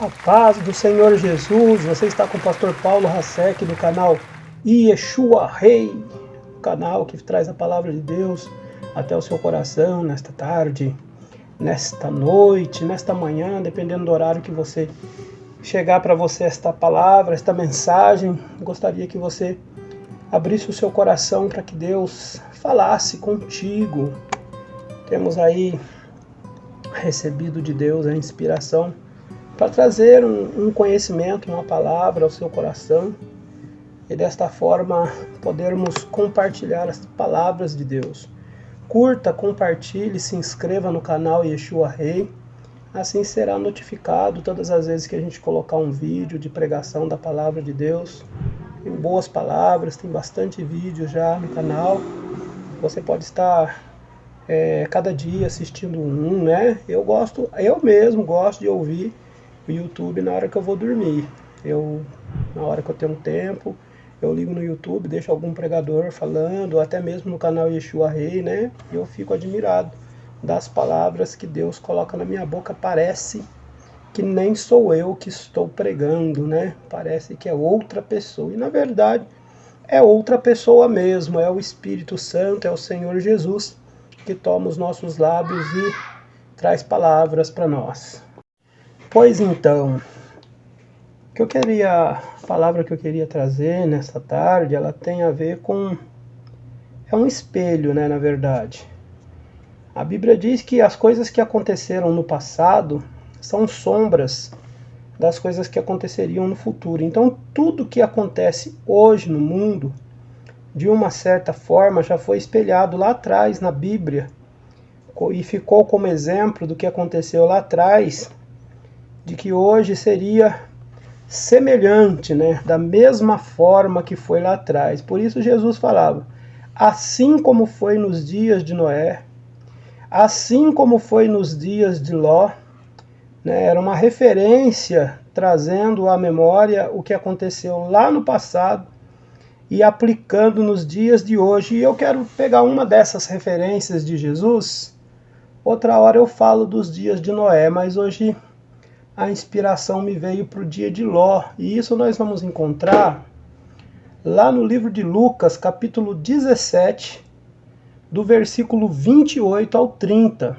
A paz do Senhor Jesus, você está com o pastor Paulo Hasek do canal Yeshua Rei, canal que traz a palavra de Deus até o seu coração nesta tarde, nesta noite, nesta manhã, dependendo do horário que você chegar para você esta palavra, esta mensagem. Gostaria que você abrisse o seu coração para que Deus falasse contigo. Temos aí recebido de Deus a inspiração para trazer um conhecimento, uma palavra ao seu coração e desta forma podermos compartilhar as palavras de Deus. Curta, compartilhe, se inscreva no canal Yeshua Rei, assim será notificado todas as vezes que a gente colocar um vídeo de pregação da palavra de Deus. Tem boas palavras, tem bastante vídeo já no canal, você pode estar cada dia assistindo né? Eu mesmo gosto de ouvir o YouTube na hora que eu vou dormir. Na hora que eu tenho tempo, eu ligo no YouTube, deixo algum pregador falando, ou até mesmo no canal Yeshua Rei, né? E eu fico admirado das palavras que Deus coloca na minha boca. Parece que nem sou eu que estou pregando, né? Parece que é outra pessoa. E na verdade é outra pessoa mesmo, é o Espírito Santo, é o Senhor Jesus que toma os nossos lábios e traz palavras para nós. Pois então, a palavra que eu queria trazer nessa tarde, ela tem a ver com... é um espelho, né, na verdade. A Bíblia diz que as coisas que aconteceram no passado são sombras das coisas que aconteceriam no futuro. Então, tudo que acontece hoje no mundo, de uma certa forma, já foi espelhado lá atrás na Bíblia e ficou como exemplo do que aconteceu lá atrás, de que hoje seria semelhante, né, da mesma forma que foi lá atrás. Por isso Jesus falava, assim como foi nos dias de Noé, assim como foi nos dias de Ló, né, era uma referência trazendo à memória o que aconteceu lá no passado e aplicando nos dias de hoje. E eu quero pegar uma dessas referências de Jesus. Outra hora eu falo dos dias de Noé, mas hoje a inspiração me veio para o dia de Ló. E isso nós vamos encontrar lá no livro de Lucas, capítulo 17, do versículo 28 ao 30.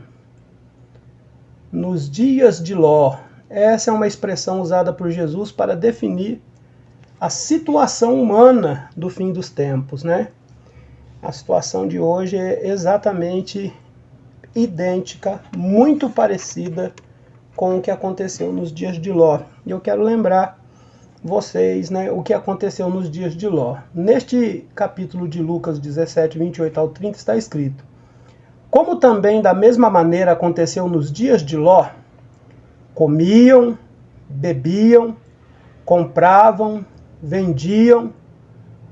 Nos dias de Ló. Essa é uma expressão usada por Jesus para definir a situação humana do fim dos tempos, né? A situação de hoje é exatamente idêntica, muito parecida com o que aconteceu nos dias de Ló. E eu quero lembrar vocês, né, o que aconteceu nos dias de Ló. Neste capítulo de Lucas 17, 28 ao 30 está escrito: como também da mesma maneira aconteceu nos dias de Ló, comiam, bebiam, compravam, vendiam,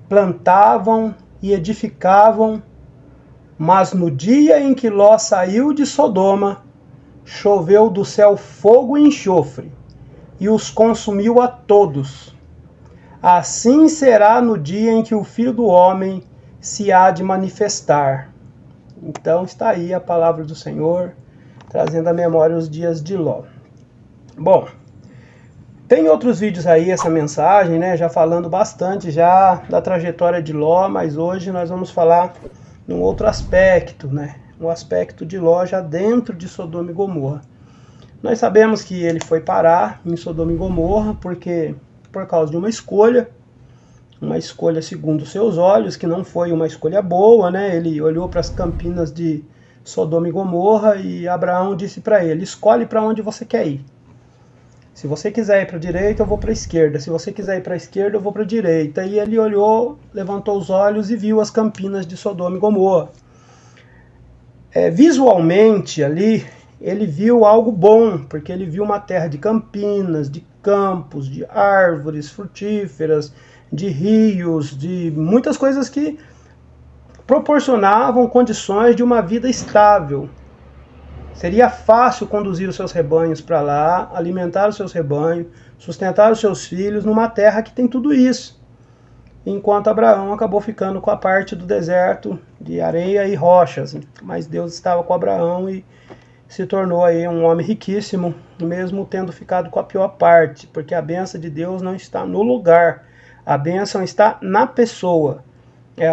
plantavam e edificavam, mas no dia em que Ló saiu de Sodoma, choveu do céu fogo e enxofre, e os consumiu a todos. Assim será no dia em que o Filho do Homem se há de manifestar. Então está aí a palavra do Senhor, trazendo à memória os dias de Ló. Bom, tem outros vídeos aí, essa mensagem, né, já falando bastante já da trajetória de Ló, mas hoje nós vamos falar num outro aspecto, né? O aspecto de Ló já dentro de Sodoma e Gomorra. Nós sabemos que ele foi parar em Sodoma e Gomorra por causa de uma escolha segundo seus olhos, que não foi uma escolha boa, né? Ele olhou para as campinas de Sodoma e Gomorra e Abraão disse para ele, escolhe para onde você quer ir. Se você quiser ir para a direita, eu vou para a esquerda. Se você quiser ir para a esquerda, eu vou para a direita. E ele olhou, levantou os olhos e viu as campinas de Sodoma e Gomorra. Visualmente ali, ele viu algo bom, porque ele viu uma terra de campinas, de campos, de árvores frutíferas, de rios, de muitas coisas que proporcionavam condições de uma vida estável. Seria fácil conduzir os seus rebanhos para lá, alimentar os seus rebanhos, sustentar os seus filhos numa terra que tem tudo isso. Enquanto Abraão acabou ficando com a parte do deserto de areia e rochas. Mas Deus estava com Abraão e se tornou aí um homem riquíssimo, mesmo tendo ficado com a pior parte, porque a bênção de Deus não está no lugar, a bênção está na pessoa.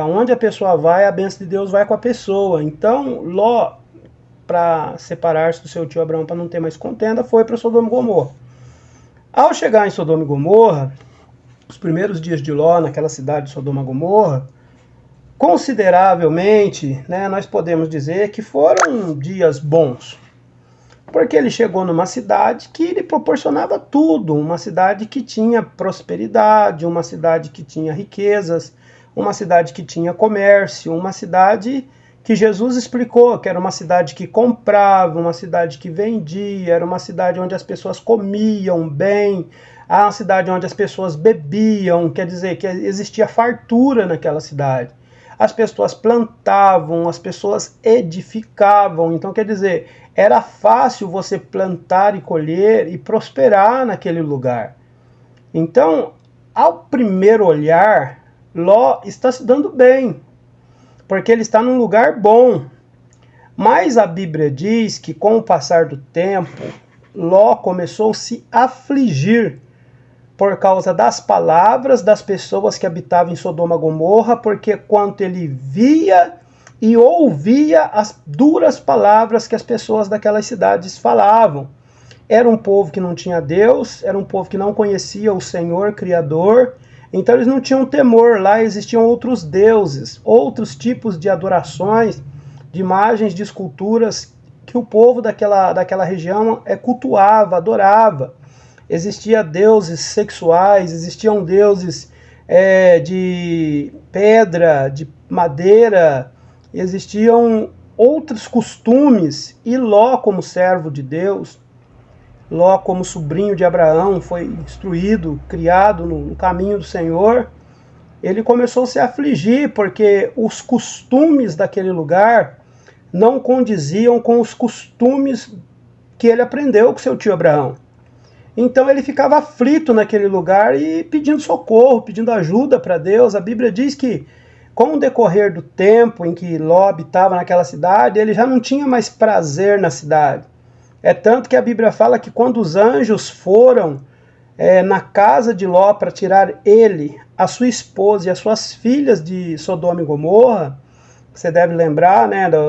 Onde a pessoa vai, a bênção de Deus vai com a pessoa. Então, Ló, para separar-se do seu tio Abraão, para não ter mais contenda, foi para Sodoma e Gomorra. Ao chegar em Sodoma e Gomorra, os primeiros dias de Ló naquela cidade de Sodoma e Gomorra, consideravelmente, nós podemos dizer que foram dias bons. Porque ele chegou numa cidade que lhe proporcionava tudo, uma cidade que tinha prosperidade, uma cidade que tinha riquezas, uma cidade que tinha comércio, uma cidade que Jesus explicou que era uma cidade que comprava, uma cidade que vendia, era uma cidade onde as pessoas comiam bem, uma cidade onde as pessoas bebiam, quer dizer que existia fartura naquela cidade. As pessoas plantavam, as pessoas edificavam, então quer dizer, era fácil você plantar e colher e prosperar naquele lugar. Então, ao primeiro olhar, Ló está se dando bem, porque ele está num lugar bom. Mas a Bíblia diz que com o passar do tempo, Ló começou a se afligir por causa das palavras das pessoas que habitavam em Sodoma e Gomorra, porque quando ele via e ouvia as duras palavras que as pessoas daquelas cidades falavam. Era um povo que não tinha Deus, era um povo que não conhecia o Senhor Criador, então eles não tinham temor, lá existiam outros deuses, outros tipos de adorações, de imagens, de esculturas que o povo daquela região cultuava, adorava. Existiam deuses sexuais, existiam deuses de pedra, de madeira, existiam outros costumes, e Ló, como servo de Deus, Ló, como sobrinho de Abraão, foi instruído, criado no caminho do Senhor, ele começou a se afligir, porque os costumes daquele lugar não condiziam com os costumes que ele aprendeu com seu tio Abraão. Então ele ficava aflito naquele lugar e pedindo socorro, pedindo ajuda para Deus. A Bíblia diz que com o decorrer do tempo em que Ló habitava naquela cidade, ele já não tinha mais prazer na cidade. É tanto que a Bíblia fala que quando os anjos foram na casa de Ló para tirar ele, a sua esposa e as suas filhas de Sodoma e Gomorra, você deve lembrar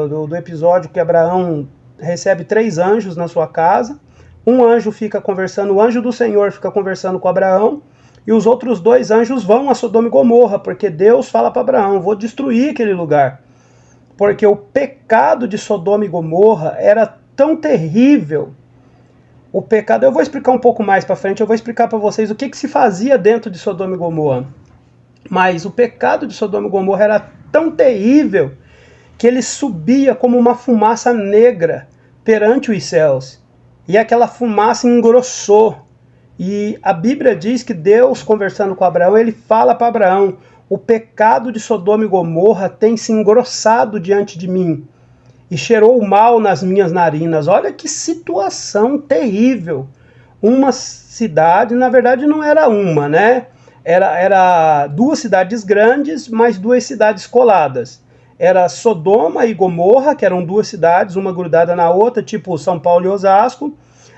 do episódio que Abraão recebe 3 anjos na sua casa. Um anjo fica conversando, o anjo do Senhor fica conversando com Abraão, e os outros 2 anjos vão a Sodoma e Gomorra, porque Deus fala para Abraão, vou destruir aquele lugar. Porque o pecado de Sodoma e Gomorra era tão terrível. O pecado, eu vou explicar um pouco mais para frente, eu vou explicar para vocês o que se fazia dentro de Sodoma e Gomorra. Mas o pecado de Sodoma e Gomorra era tão terrível que ele subia como uma fumaça negra perante os céus. E aquela fumaça engrossou. E a Bíblia diz que Deus, conversando com Abraão, ele fala para Abraão, o pecado de Sodoma e Gomorra tem se engrossado diante de mim e cheirou mal nas minhas narinas. Olha que situação terrível. Uma cidade, na verdade não era uma, Era 2 cidades grandes, mais 2 cidades coladas. Era Sodoma e Gomorra, que eram 2 cidades, uma grudada na outra, tipo São Paulo e Osasco.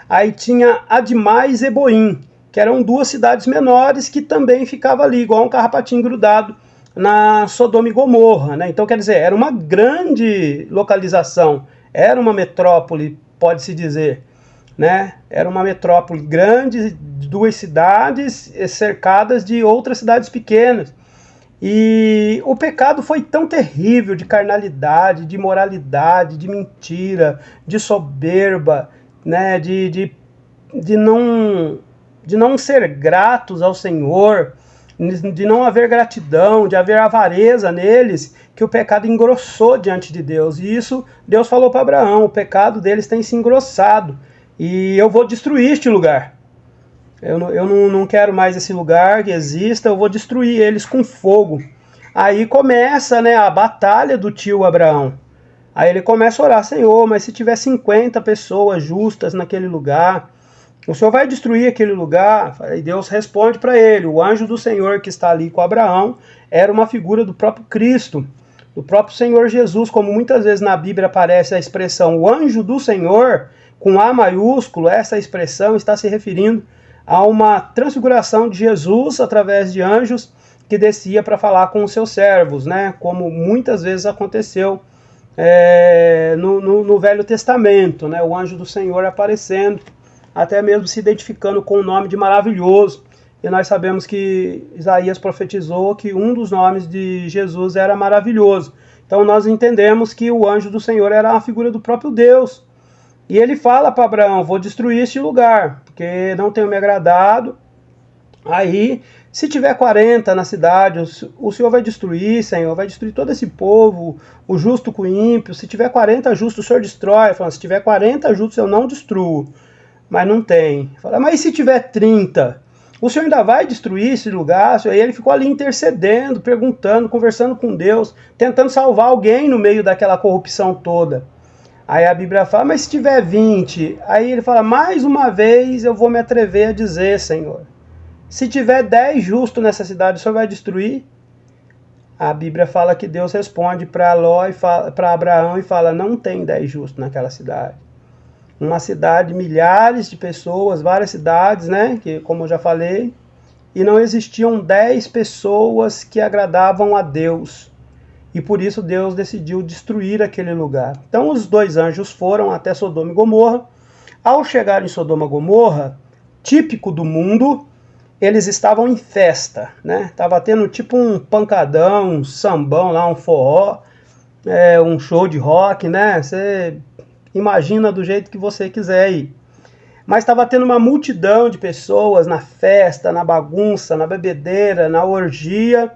Aí tinha Admá e Zeboim, que eram 2 cidades menores que também ficavam ali, igual um carrapatinho grudado na Sodoma e Gomorra. Então, quer dizer, era uma grande localização, era uma metrópole, pode-se dizer. Era uma metrópole grande, 2 cidades cercadas de outras cidades pequenas. E o pecado foi tão terrível de carnalidade, de imoralidade, de mentira, de soberba, de não ser gratos ao Senhor, de não haver gratidão, de haver avareza neles, que o pecado engrossou diante de Deus. E isso Deus falou para Abraão, o pecado deles tem se engrossado, e eu vou destruir este lugar. Eu não quero mais esse lugar que exista, eu vou destruir eles com fogo. Aí começa a batalha do tio Abraão. Aí ele começa a orar, Senhor, mas se tiver 50 pessoas justas naquele lugar, o Senhor vai destruir aquele lugar? Aí Deus responde para ele, o anjo do Senhor que está ali com Abraão era uma figura do próprio Cristo. do próprio Senhor Jesus, como muitas vezes na Bíblia aparece a expressão o anjo do Senhor, com A maiúsculo, essa expressão está se referindo a uma transfiguração de Jesus através de anjos que descia para falar com os seus servos, né? Como muitas vezes aconteceu no Velho Testamento, né? O anjo do Senhor aparecendo, até mesmo se identificando com o nome de maravilhoso. E nós sabemos que Isaías profetizou que um dos nomes de Jesus era maravilhoso. Então nós entendemos que o anjo do Senhor era uma figura do próprio Deus. E ele fala para Abraão, vou destruir este lugar, porque não tenho me agradado. Aí, se tiver 40 na cidade, o Senhor vai destruir, Senhor, vai destruir todo esse povo, o justo com o ímpio. Se tiver 40 justos, o Senhor destrói. Fala, se tiver 40 justos, eu não destruo. Mas não tem. Fala, mas e se tiver 30? O Senhor ainda vai destruir esse lugar? Aí ele ficou ali intercedendo, perguntando, conversando com Deus, tentando salvar alguém no meio daquela corrupção toda. Aí a Bíblia fala, mas se tiver 20? Aí ele fala, mais uma vez eu vou me atrever a dizer, Senhor, se tiver 10 justos nessa cidade, o Senhor vai destruir? A Bíblia fala que Deus responde para Abraão e fala, não tem 10 justos naquela cidade. Uma cidade, milhares de pessoas, várias cidades, né? Que, como eu já falei, e não existiam 10 pessoas que agradavam a Deus. E por isso Deus decidiu destruir aquele lugar. Então os dois anjos foram até Sodoma e Gomorra. Ao chegar em Sodoma e Gomorra, típico do mundo, eles estavam em festa, né? Estava tendo tipo um pancadão, um sambão lá, um forró, um show de rock, né? Você imagina do jeito que você quiser ir. Mas estava tendo uma multidão de pessoas na festa, na bagunça, na bebedeira, na orgia.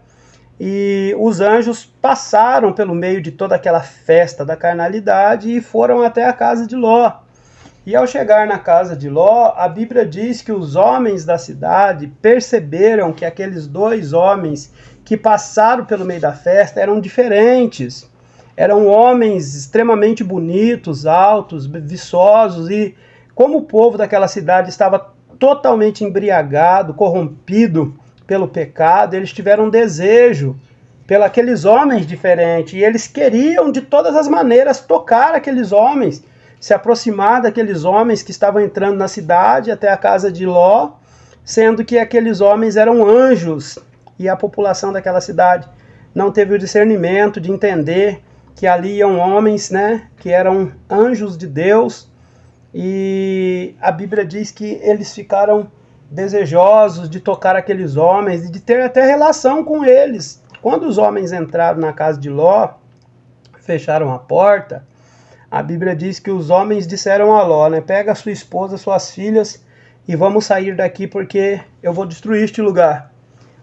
E os anjos passaram pelo meio de toda aquela festa da carnalidade e foram até a casa de Ló. E ao chegar na casa de Ló, a Bíblia diz que os homens da cidade perceberam que aqueles dois homens que passaram pelo meio da festa eram diferentes. Eram homens extremamente bonitos, altos, viçosos, e como o povo daquela cidade estava totalmente embriagado, corrompido pelo pecado, eles tiveram desejo pelos aqueles homens diferentes, e eles queriam de todas as maneiras tocar aqueles homens, se aproximar daqueles homens que estavam entrando na cidade até a casa de Ló, sendo que aqueles homens eram anjos, e a população daquela cidade não teve o discernimento de entender que ali iam homens, né, que eram anjos de Deus, e a Bíblia diz que eles ficaram desejosos de tocar aqueles homens e de ter até relação com eles. Quando os homens entraram na casa de Ló, fecharam a porta, a Bíblia diz que os homens disseram a Ló, né, pega a sua esposa, suas filhas e vamos sair daqui porque eu vou destruir este lugar.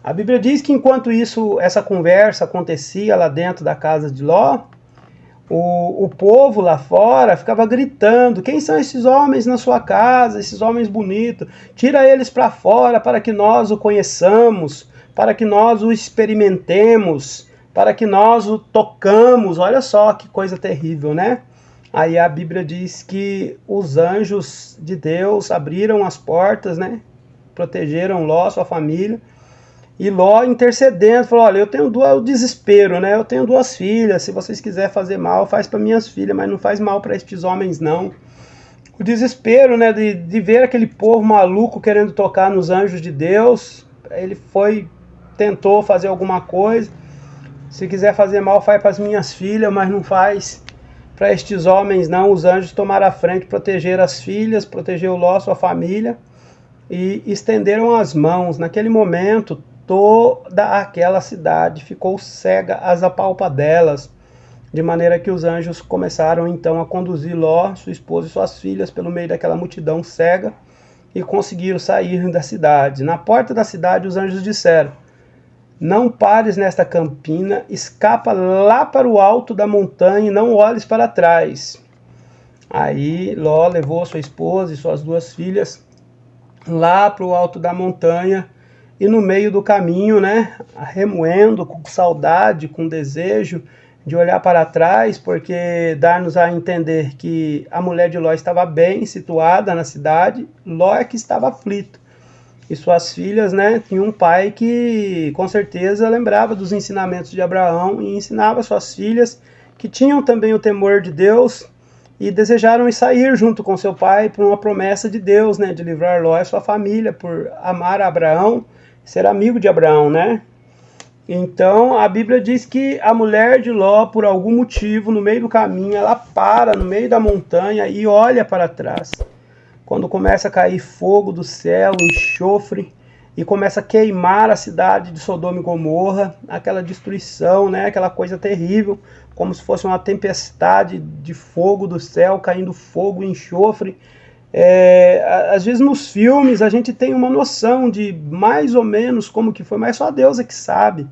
A Bíblia diz que enquanto isso, essa conversa acontecia lá dentro da casa de Ló, o povo lá fora ficava gritando, quem são esses homens na sua casa, esses homens bonitos? Tira eles para fora para que nós o conheçamos, para que nós o experimentemos, para que nós o tocamos. Olha só que coisa terrível, né? Aí a Bíblia diz que os anjos de Deus abriram as portas, né? Protegeram Ló, sua família. E Ló intercedendo, falou, olha, eu tenho o desespero, né? Eu tenho 2 filhas, se vocês quiserem fazer mal, faz para minhas filhas, mas não faz mal para estes homens, não. O desespero, né, de ver aquele povo maluco querendo tocar nos anjos de Deus. Ele tentou fazer alguma coisa. Se quiser fazer mal, faz para as minhas filhas, mas não faz para estes homens, não. Os anjos tomaram a frente, protegeram as filhas, protegeram Ló, sua família, e estenderam as mãos. Naquele momento, toda aquela cidade ficou cega às apalpadelas, de maneira que os anjos começaram então a conduzir Ló, sua esposa e suas filhas pelo meio daquela multidão cega e conseguiram sair da cidade. Na porta da cidade os anjos disseram, não pares nesta campina, escapa lá para o alto da montanha e não olhes para trás. Aí Ló levou sua esposa e suas 2 filhas lá para o alto da montanha, e no meio do caminho, né, remoendo, com saudade, com desejo de olhar para trás, porque dar-nos a entender que a mulher de Ló estava bem situada na cidade, Ló é que estava aflito. e suas filhas, né, tinha um pai que com certeza lembrava dos ensinamentos de Abraão e ensinava suas filhas, que tinham também o temor de Deus e desejaram sair junto com seu pai por uma promessa de Deus, né, de livrar Ló e sua família, por amar Abraão, ser amigo de Abraão, né? Então a Bíblia diz que a mulher de Ló, por algum motivo, no meio do caminho, ela para no meio da montanha e olha para trás. Quando começa a cair fogo do céu, enxofre, e começa a queimar a cidade de Sodoma e Gomorra, aquela destruição, né, aquela coisa terrível, como se fosse uma tempestade de fogo do céu, caindo fogo e enxofre. Às vezes nos filmes a gente tem uma noção de mais ou menos como que foi, mas só Deus é que sabe.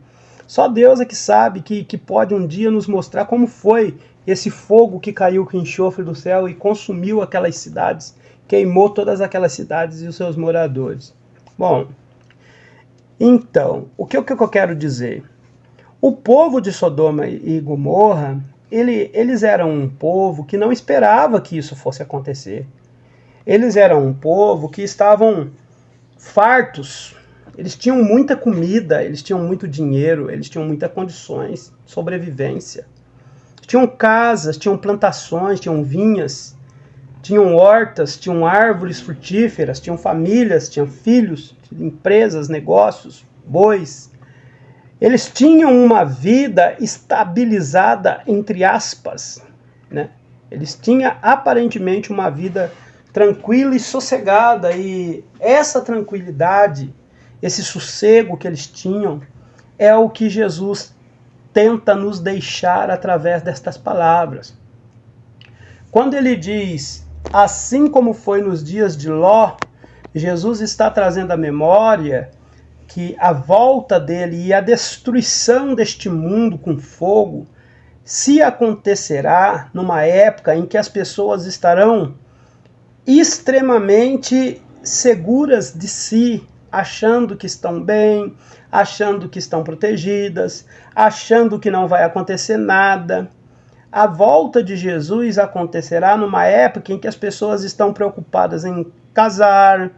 Só Deus é que sabe, que pode um dia nos mostrar como foi esse fogo que caiu com enxofre do céu e consumiu aquelas cidades, queimou todas aquelas cidades e os seus moradores. Bom, então, o que eu quero dizer? O povo de Sodoma e Gomorra, eles eram um povo que não esperava que isso fosse acontecer. Eles eram um povo que estavam fartos, eles tinham muita comida, eles tinham muito dinheiro, eles tinham muitas condições de sobrevivência. Tinham casas, tinham plantações, tinham vinhas, tinham hortas, tinham árvores frutíferas, tinham famílias, tinham filhos, empresas, negócios, bois. Eles tinham uma vida estabilizada, entre aspas, né? Eles tinham aparentemente uma vida tranquila e sossegada, e essa tranquilidade, esse sossego que eles tinham, é o que Jesus tenta nos deixar através destas palavras. Quando ele diz, assim como foi nos dias de Ló, Jesus está trazendo à memória que a volta dele e a destruição deste mundo com fogo se acontecerá numa época em que as pessoas estarão extremamente seguras de si, achando que estão bem, achando que estão protegidas, achando que não vai acontecer nada. A volta de Jesus acontecerá numa época em que as pessoas estão preocupadas em casar,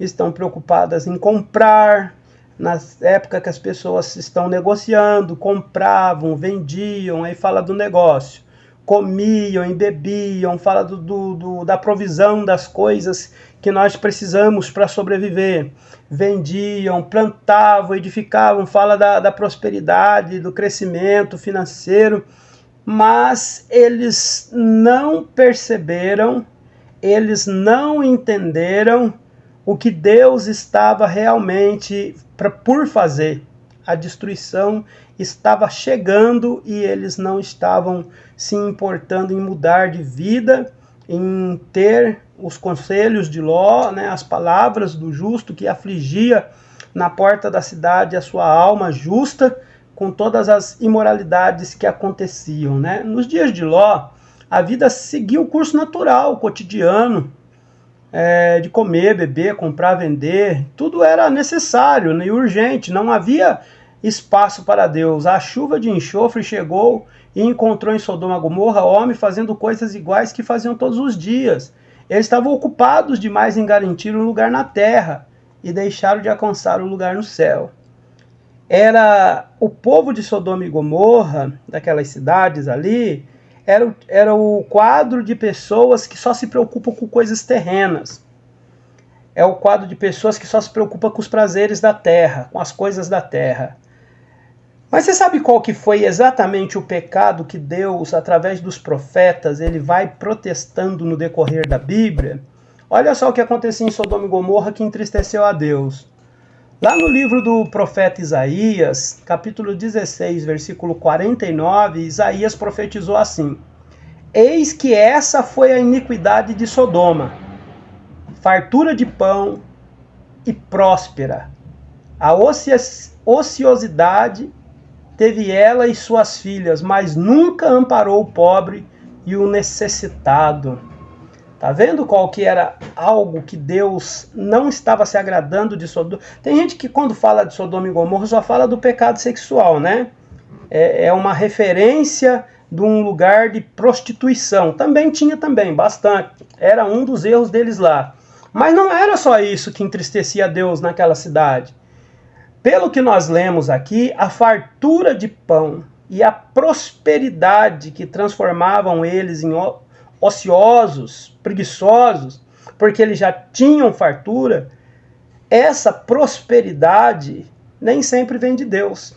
estão preocupadas em comprar, na época que as pessoas estão negociando, compravam, vendiam, aí fala do negócio, comiam e bebiam, fala da provisão das coisas que nós precisamos para sobreviver, vendiam, plantavam, edificavam, fala da prosperidade, do crescimento financeiro, mas eles não perceberam, eles não entenderam o que Deus estava realmente por fazer. A destruição estava chegando e eles não estavam se importando em mudar de vida, em ter os conselhos de Ló, né, as palavras do justo que afligia na porta da cidade a sua alma justa, com todas as imoralidades que aconteciam, né? Nos dias de Ló, a vida seguia o curso natural, cotidiano, de comer, beber, comprar, vender, tudo era necessário, né, e urgente, não havia espaço para Deus. A chuva de enxofre chegou e encontrou em Sodoma e Gomorra homens fazendo coisas iguais que faziam todos os dias. Eles estavam ocupados demais em garantir um lugar na terra e deixaram de alcançar o lugar no céu. Era o povo de Sodoma e Gomorra, daquelas cidades ali, era o quadro de pessoas que só se preocupam com coisas terrenas. É o quadro de pessoas que só se preocupam com os prazeres da terra, com as coisas da terra. Mas você sabe qual que foi exatamente o pecado que Deus, através dos profetas, ele vai protestando no decorrer da Bíblia? Olha só o que acontecia em Sodoma e Gomorra que entristeceu a Deus. Lá no livro do profeta Isaías, capítulo 16, versículo 49, Isaías profetizou assim: Eis que essa foi a iniquidade de Sodoma, fartura de pão e próspera. A ociosidade teve ela e suas filhas, mas nunca amparou o pobre e o necessitado. Tá vendo qual que era algo que Deus não estava se agradando de Sodoma? Tem gente que quando fala de Sodoma e Gomorra só fala do pecado sexual, né? É uma referência de um lugar de prostituição. Também tinha bastante. Era um dos erros deles lá. Mas não era só isso que entristecia a Deus naquela cidade. Pelo que nós lemos aqui, a fartura de pão e a prosperidade que transformavam eles em ociosos, preguiçosos, porque eles já tinham fartura, essa prosperidade nem sempre vem de Deus.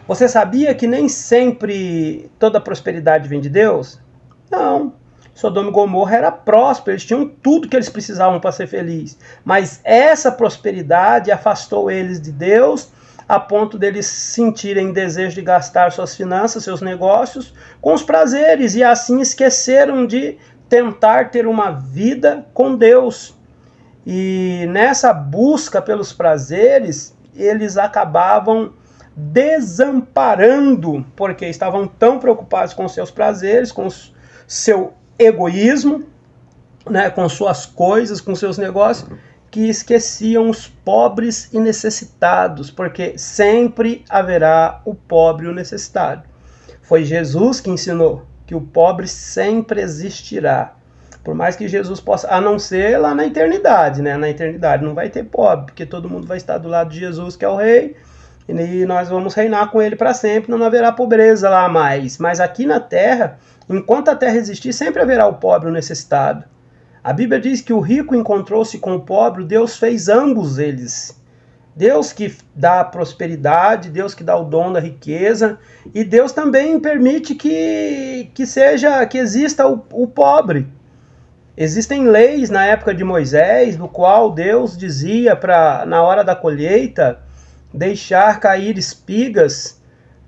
Você sabia que nem sempre toda prosperidade vem de Deus? Não. Sodoma e Gomorra era próspero, eles tinham tudo que eles precisavam para ser felizes. Mas essa prosperidade afastou eles de Deus, a ponto deles sentirem desejo de gastar suas finanças, seus negócios, com os prazeres, e assim esqueceram de tentar ter uma vida com Deus. E nessa busca pelos prazeres, eles acabavam desamparando, porque estavam tão preocupados com seus prazeres, com seu egoísmo, né, com suas coisas, com seus negócios, que esqueciam os pobres e necessitados, porque sempre haverá o pobre e o necessitado. Foi Jesus que ensinou que o pobre sempre existirá. Por mais que Jesus possa, a não ser lá na eternidade, né? Na eternidade não vai ter pobre, porque todo mundo vai estar do lado de Jesus, que é o rei, e nós vamos reinar com ele para sempre, não haverá pobreza lá mais. Mas aqui na terra, enquanto a terra existir, sempre haverá o pobre e o necessitado. A Bíblia diz que o rico encontrou-se com o pobre, Deus fez ambos eles. Deus que dá a prosperidade, Deus que dá o dom da riqueza, e Deus também permite que exista o pobre. Existem leis na época de Moisés, no qual Deus dizia para, na hora da colheita, deixar cair espigas,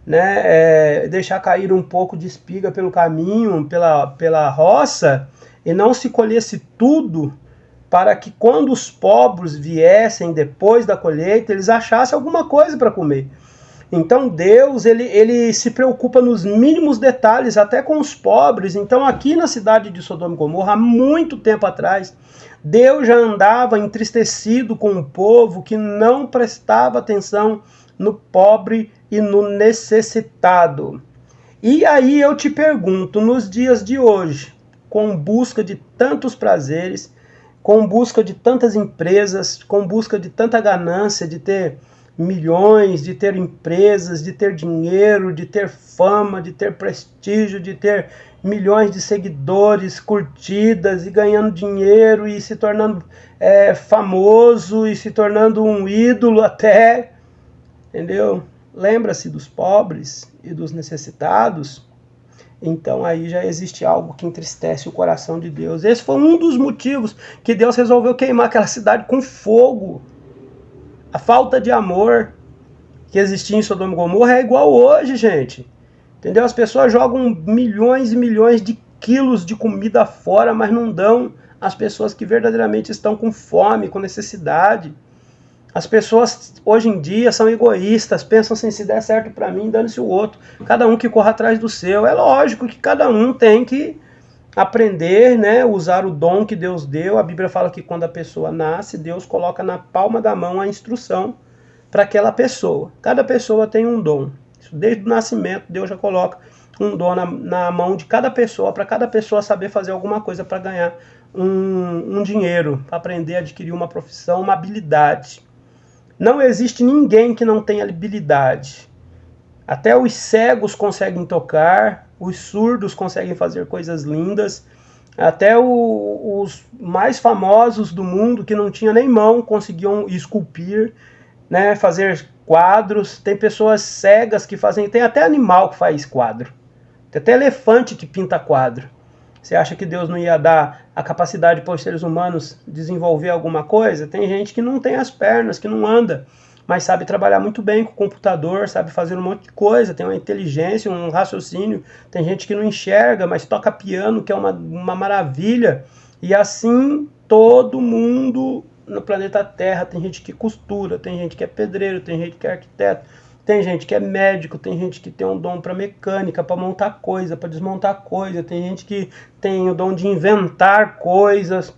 né, deixar cair um pouco de espiga pelo caminho, pela roça, e não se colhesse tudo, para que quando os pobres viessem depois da colheita, eles achassem alguma coisa para comer. Então Deus, ele se preocupa nos mínimos detalhes, até com os pobres. Então aqui na cidade de Sodoma e Gomorra, há muito tempo atrás, Deus já andava entristecido com um povo que não prestava atenção no pobre e no necessitado. E aí eu te pergunto, nos dias de hoje, com busca de tantos prazeres, com busca de tantas empresas, com busca de tanta ganância, de ter milhões, de ter empresas, de ter dinheiro, de ter fama, de ter prestígio, de ter milhões de seguidores, curtidas, e ganhando dinheiro e se tornando famoso e se tornando um ídolo até, entendeu? Lembra-se dos pobres e dos necessitados? Então aí já existe algo que entristece o coração de Deus. Esse foi um dos motivos que Deus resolveu queimar aquela cidade com fogo. A falta de amor que existia em Sodoma e Gomorra é igual hoje, gente. Entendeu? As pessoas jogam milhões e milhões de quilos de comida fora, mas não dão às pessoas que verdadeiramente estão com fome, com necessidade. As pessoas hoje em dia são egoístas, pensam assim, se der certo para mim, dane-se o outro. Cada um que corra atrás do seu. É lógico que cada um tem que aprender, né, usar o dom que Deus deu. A Bíblia fala que quando a pessoa nasce, Deus coloca na palma da mão a instrução para aquela pessoa. Cada pessoa tem um dom. Desde o nascimento, Deus já coloca um dom na mão de cada pessoa, para cada pessoa saber fazer alguma coisa para ganhar um dinheiro, para aprender a adquirir uma profissão, uma habilidade. Não existe ninguém que não tenha habilidade. Até os cegos conseguem tocar, os surdos conseguem fazer coisas lindas, até os mais famosos do mundo, que não tinham nem mão, conseguiam esculpir, né, fazer quadros. Tem pessoas cegas que fazem, tem até animal que faz quadro, tem até elefante que pinta quadro. Você acha que Deus não ia dar a capacidade para os seres humanos desenvolver alguma coisa? Tem gente que não tem as pernas, que não anda, mas sabe trabalhar muito bem com o computador, sabe fazer um monte de coisa, tem uma inteligência, um raciocínio. Tem gente que não enxerga, mas toca piano, que é uma maravilha. E assim todo mundo no planeta Terra. Tem gente que costura, tem gente que é pedreiro, tem gente que é arquiteto, tem gente que é médico, tem gente que tem um dom para mecânica, para montar coisa, para desmontar coisa, tem gente que tem o dom de inventar coisas,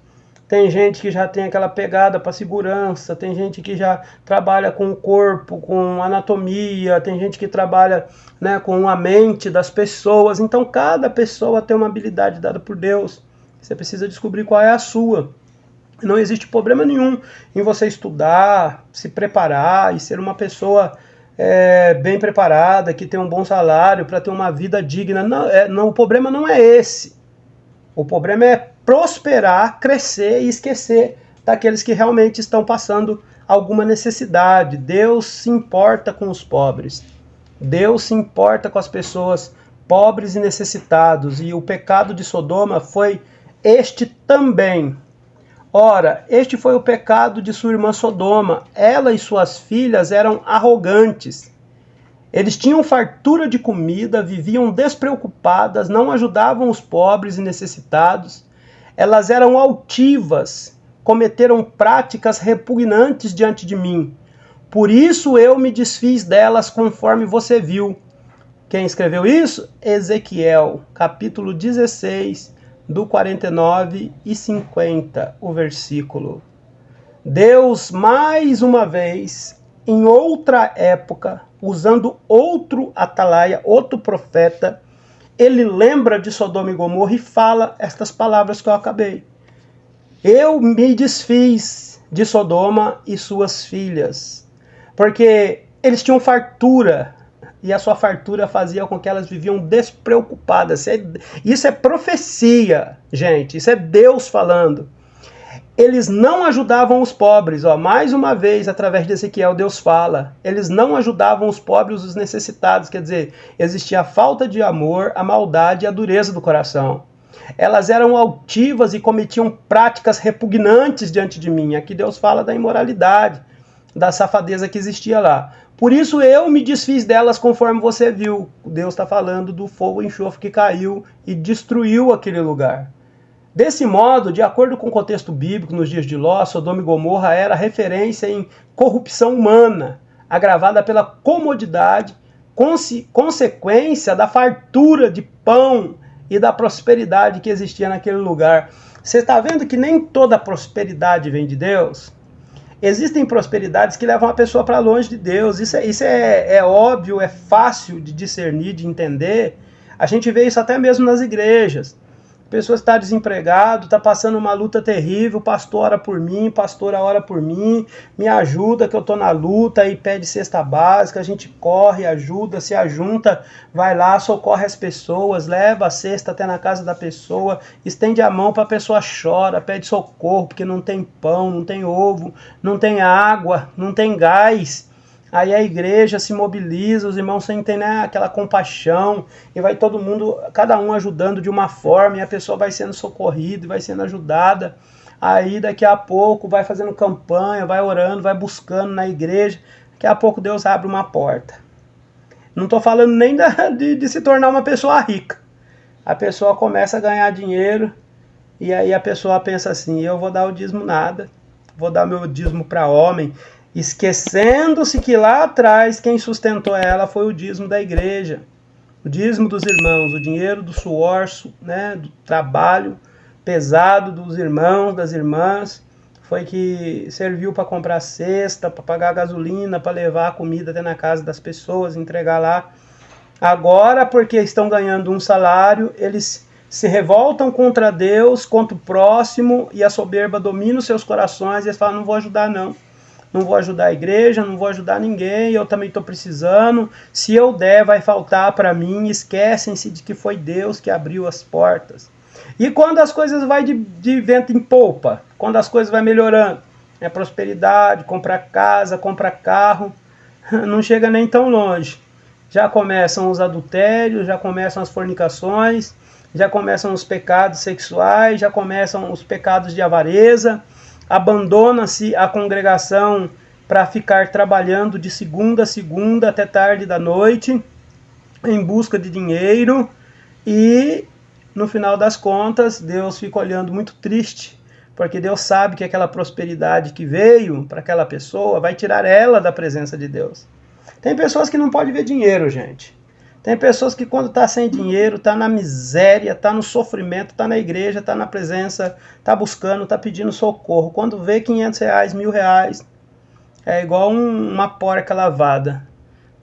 tem gente que já tem aquela pegada para segurança, tem gente que já trabalha com o corpo, com anatomia, tem gente que trabalha, né, com a mente das pessoas. Então cada pessoa tem uma habilidade dada por Deus. Você precisa descobrir qual é a sua. Não existe problema nenhum em você estudar, se preparar e ser uma pessoa bem preparada, que tem um bom salário, para ter uma vida digna. Não, o problema não é esse. O problema é prosperar, crescer e esquecer daqueles que realmente estão passando alguma necessidade. Deus se importa com os pobres. Deus se importa com as pessoas pobres e necessitados. E o pecado de Sodoma foi este também. Ora, este foi o pecado de sua irmã Sodoma. Ela e suas filhas eram arrogantes. Eles tinham fartura de comida, viviam despreocupadas, não ajudavam os pobres e necessitados. Elas eram altivas, cometeram práticas repugnantes diante de mim. Por isso eu me desfiz delas conforme você viu. Quem escreveu isso? Ezequiel, capítulo 16, do 49 e 50, o versículo. Deus, mais uma vez, em outra época, usando outro atalaia, outro profeta, ele lembra de Sodoma e Gomorra e fala estas palavras que eu acabei. Eu me desfiz de Sodoma e suas filhas, porque eles tinham fartura, e a sua fartura fazia com que elas viviam despreocupadas. Isso é profecia, gente. Isso é Deus falando. Eles não ajudavam os pobres. Mais uma vez, através de Ezequiel, Deus fala. Eles não ajudavam os pobres, os necessitados. Quer dizer, existia a falta de amor, a maldade e a dureza do coração. Elas eram altivas e cometiam práticas repugnantes diante de mim. Aqui Deus fala da imoralidade, da safadeza que existia lá. Por isso eu me desfiz delas conforme você viu. Deus está falando do fogo e enxofre que caiu e destruiu aquele lugar. Desse modo, de acordo com o contexto bíblico, nos dias de Ló, Sodoma e Gomorra era referência em corrupção humana, agravada pela comodidade, consequência da fartura de pão e da prosperidade que existia naquele lugar. Você está vendo que nem toda prosperidade vem de Deus? Existem prosperidades que levam a pessoa para longe de Deus. Isso é óbvio, é fácil de discernir, de entender. A gente vê isso até mesmo nas igrejas. A pessoa está desempregado, está passando uma luta terrível, pastor ora por mim, pastora ora por mim, me ajuda que eu estou na luta, e pede cesta básica, a gente corre, ajuda, se ajunta, vai lá, socorre as pessoas, leva a cesta até na casa da pessoa, estende a mão para a pessoa, chora, pede socorro, porque não tem pão, não tem ovo, não tem água, não tem gás. Aí a igreja se mobiliza, os irmãos sentem, né, aquela compaixão, e vai todo mundo, cada um ajudando de uma forma, e a pessoa vai sendo socorrida, vai sendo ajudada. Aí daqui a pouco vai fazendo campanha, vai orando, vai buscando na igreja. Daqui a pouco Deus abre uma porta. Não estou falando nem de se tornar uma pessoa rica. A pessoa começa a ganhar dinheiro, e aí a pessoa pensa assim, eu vou dar o dízimo nada, vou dar meu dízimo para homem, esquecendo-se que lá atrás quem sustentou ela foi o dízimo da igreja, o dízimo dos irmãos, o dinheiro do suor, né, do trabalho pesado dos irmãos, das irmãs, foi que serviu para comprar cesta, para pagar gasolina, para levar a comida até na casa das pessoas, entregar lá. Agora, porque estão ganhando um salário, eles se revoltam contra Deus, contra o próximo, e a soberba domina os seus corações, e eles falam, não vou ajudar não. Não vou ajudar a igreja, não vou ajudar ninguém, eu também estou precisando. Se eu der, vai faltar para mim. Esquecem-se de que foi Deus que abriu as portas. E quando as coisas vai de vento em polpa, quando as coisas vai melhorando, prosperidade, compra casa, compra carro, não chega nem tão longe. Já começam os adultérios, já começam as fornicações, já começam os pecados sexuais, já começam os pecados de avareza. Abandona-se a congregação para ficar trabalhando de segunda a segunda até tarde da noite, em busca de dinheiro, e no final das contas Deus fica olhando muito triste, porque Deus sabe que aquela prosperidade que veio para aquela pessoa vai tirar ela da presença de Deus. Tem pessoas que não podem ver dinheiro, gente. Tem pessoas que quando está sem dinheiro, está na miséria, está no sofrimento, está na igreja, está na presença, está buscando, está pedindo socorro. Quando vê 500 reais, 1.000 reais, é igual uma porca lavada.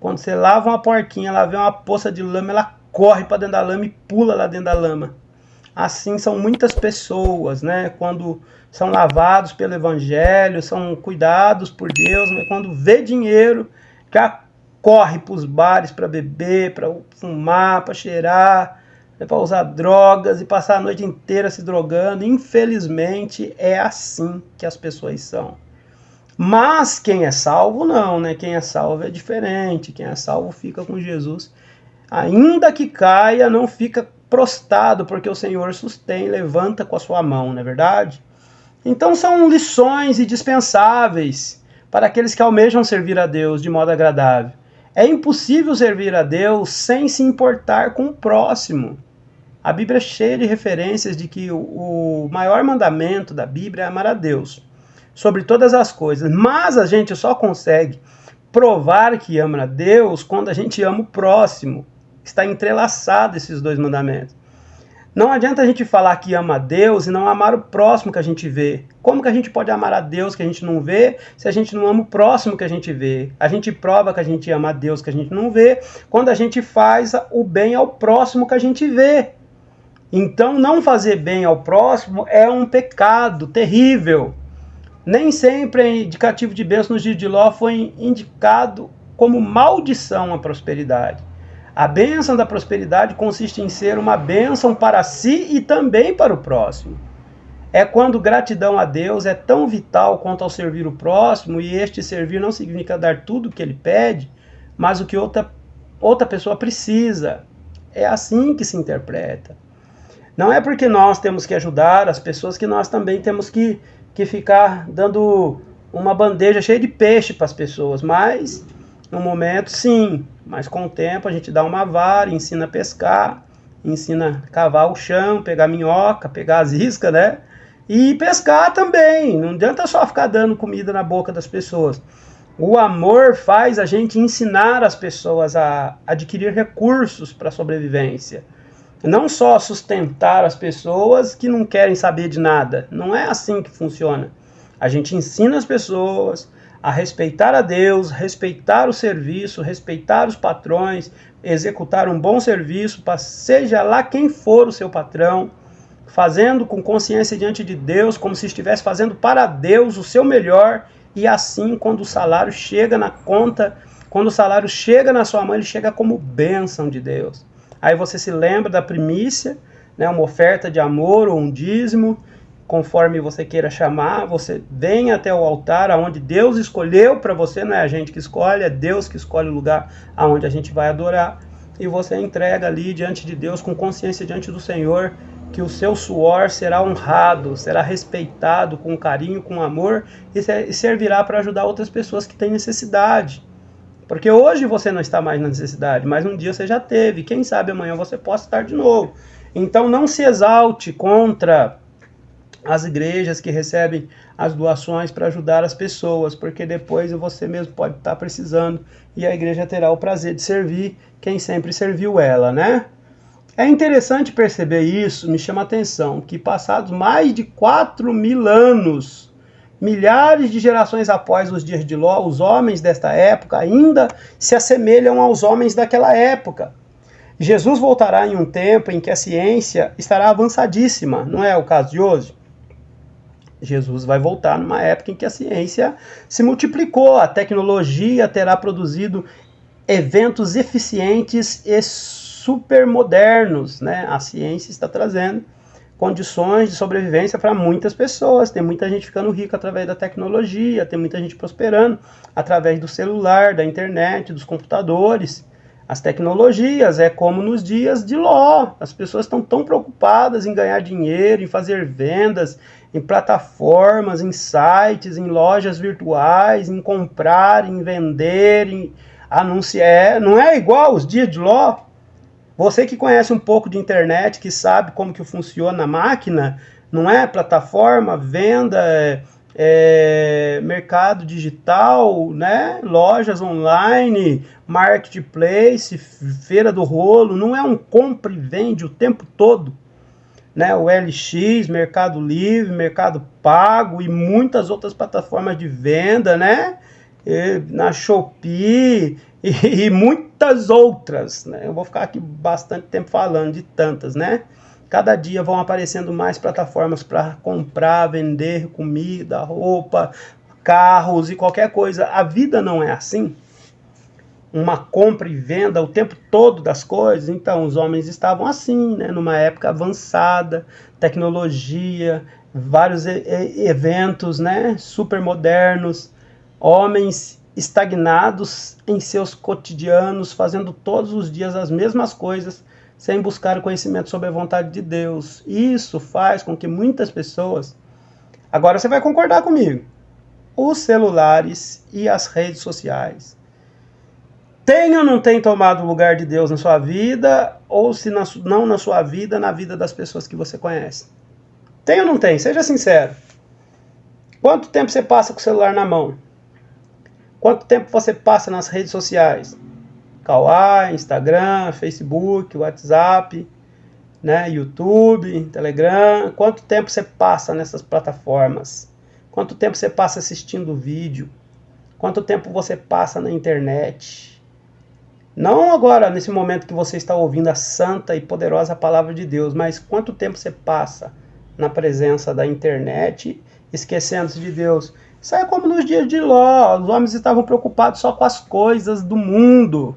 Quando você lava uma porquinha, ela vê uma poça de lama, ela corre para dentro da lama e pula lá dentro da lama. assim são muitas pessoas, né? Quando são lavados pelo Evangelho, são cuidados por Deus, mas quando vê dinheiro, já corre para os bares para beber, para fumar, para cheirar, para usar drogas e passar a noite inteira se drogando. Infelizmente, é assim que as pessoas são. Mas quem é salvo, não, né? Quem é salvo é diferente. Quem é salvo fica com Jesus. Ainda que caia, não fica prostrado, porque o Senhor sustém, levanta com a sua mão, não é verdade? Então são lições indispensáveis para aqueles que almejam servir a Deus de modo agradável. É impossível servir a Deus sem se importar com o próximo. A Bíblia é cheia de referências de que o maior mandamento da Bíblia é amar a Deus sobre todas as coisas. Mas a gente só consegue provar que ama a Deus quando a gente ama o próximo. Está entrelaçado esses dois mandamentos. Não adianta a gente falar que ama a Deus e não amar o próximo que a gente vê. Como que a gente pode amar a Deus que a gente não vê se a gente não ama o próximo que a gente vê? A gente prova que a gente ama a Deus que a gente não vê quando a gente faz o bem ao próximo que a gente vê. Então, não fazer bem ao próximo é um pecado terrível. Nem sempre o indicativo de bênção nos dias de Ló foi indicado como maldição à prosperidade. A bênção da prosperidade consiste em ser uma bênção para si e também para o próximo. É quando gratidão a Deus é tão vital quanto ao servir o próximo, e este servir não significa dar tudo o que ele pede, mas o que outra pessoa precisa. É assim que se interpreta. Não é porque nós temos que ajudar as pessoas que nós também temos que ficar dando uma bandeja cheia de peixe para as pessoas, mas no momento sim, mas com o tempo a gente dá uma vara, ensina a pescar, ensina a cavar o chão, pegar minhoca, pegar as iscas, né? E pescar também, não adianta só ficar dando comida na boca das pessoas. O amor faz a gente ensinar as pessoas a adquirir recursos para a sobrevivência. Não só sustentar as pessoas que não querem saber de nada. Não é assim que funciona. A gente ensina as pessoas a respeitar a Deus, respeitar o serviço, respeitar os patrões, executar um bom serviço, para seja lá quem for o seu patrão, fazendo com consciência diante de Deus, como se estivesse fazendo para Deus o seu melhor, e assim, quando o salário chega na conta, quando o salário chega na sua mão, ele chega como bênção de Deus. Aí você se lembra da primícia, né, uma oferta de amor ou um dízimo, conforme você queira chamar, você vem até o altar aonde Deus escolheu para você, não é a gente que escolhe, é Deus que escolhe o lugar aonde a gente vai adorar, e você entrega ali diante de Deus, com consciência diante do Senhor, que o seu suor será honrado, será respeitado com carinho, com amor, e servirá para ajudar outras pessoas que têm necessidade. Porque hoje você não está mais na necessidade, mas um dia você já teve. Quem sabe amanhã você possa estar de novo. Então não se exalte contra as igrejas que recebem as doações para ajudar as pessoas, porque depois você mesmo pode estar precisando e a igreja terá o prazer de servir quem sempre serviu ela, né? É interessante perceber isso, me chama a atenção, que passados mais de 4.000 anos, milhares de gerações após os dias de Ló, os homens desta época ainda se assemelham aos homens daquela época. Jesus voltará em um tempo em que a ciência estará avançadíssima, não é o caso de hoje? Jesus vai voltar numa época em que a ciência se multiplicou, a tecnologia terá produzido eventos eficientes e supermodernos, né? A ciência está trazendo condições de sobrevivência para muitas pessoas. Tem muita gente ficando rica através da tecnologia, tem muita gente prosperando através do celular, da internet, dos computadores. As tecnologias é como nos dias de Ló. As pessoas estão tão preocupadas em ganhar dinheiro, em fazer vendas, em plataformas, em sites, em lojas virtuais, em comprar, em vender, em anunciar. Não é igual os dias de Ló? Você que conhece um pouco de internet, que sabe como que funciona a máquina, não é? Plataforma, venda, mercado digital, né? Lojas online, marketplace, feira do rolo, não é um compra e vende o tempo todo, né? O LX, Mercado Livre, Mercado Pago e muitas outras plataformas de venda, né? Na Shopee e muitas outras, né? Eu vou ficar aqui bastante tempo falando de tantas, né? Cada dia vão aparecendo mais plataformas para comprar, vender comida, roupa, carros e qualquer coisa. A vida não é assim. Uma compra e venda o tempo todo das coisas. Então, os homens estavam assim, né? Numa época avançada, tecnologia, vários eventos, né? Super modernos, homens estagnados em seus cotidianos, fazendo todos os dias as mesmas coisas, sem buscar o conhecimento sobre a vontade de Deus. Isso faz com que muitas pessoas... Agora você vai concordar comigo. Os celulares e as redes sociais tem ou não tem tomado o lugar de Deus na sua vida, ou se não na sua vida, na vida das pessoas que você conhece? Tem ou não tem? Seja sincero. Quanto tempo você passa com o celular na mão? Quanto tempo você passa nas redes sociais? Kawaii, Instagram, Facebook, WhatsApp, né, YouTube, Telegram. Quanto tempo você passa nessas plataformas? Quanto tempo você passa assistindo vídeo? Quanto tempo você passa na internet? Não agora, nesse momento que você está ouvindo a santa e poderosa palavra de Deus, mas quanto tempo você passa na presença da internet, esquecendo-se de Deus? Isso é como nos dias de Ló, os homens estavam preocupados só com as coisas do mundo.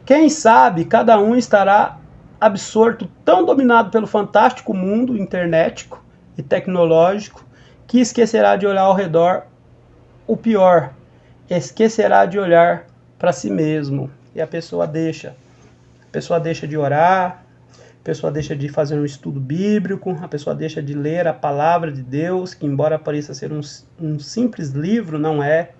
Quem sabe cada um estará absorto, tão dominado pelo fantástico mundo internetico e tecnológico, que esquecerá de olhar ao redor. O pior, esquecerá de olhar para si mesmo. E a pessoa deixa de orar, a pessoa deixa de fazer um estudo bíblico, a pessoa deixa de ler a palavra de Deus, que embora pareça ser um simples livro, não é.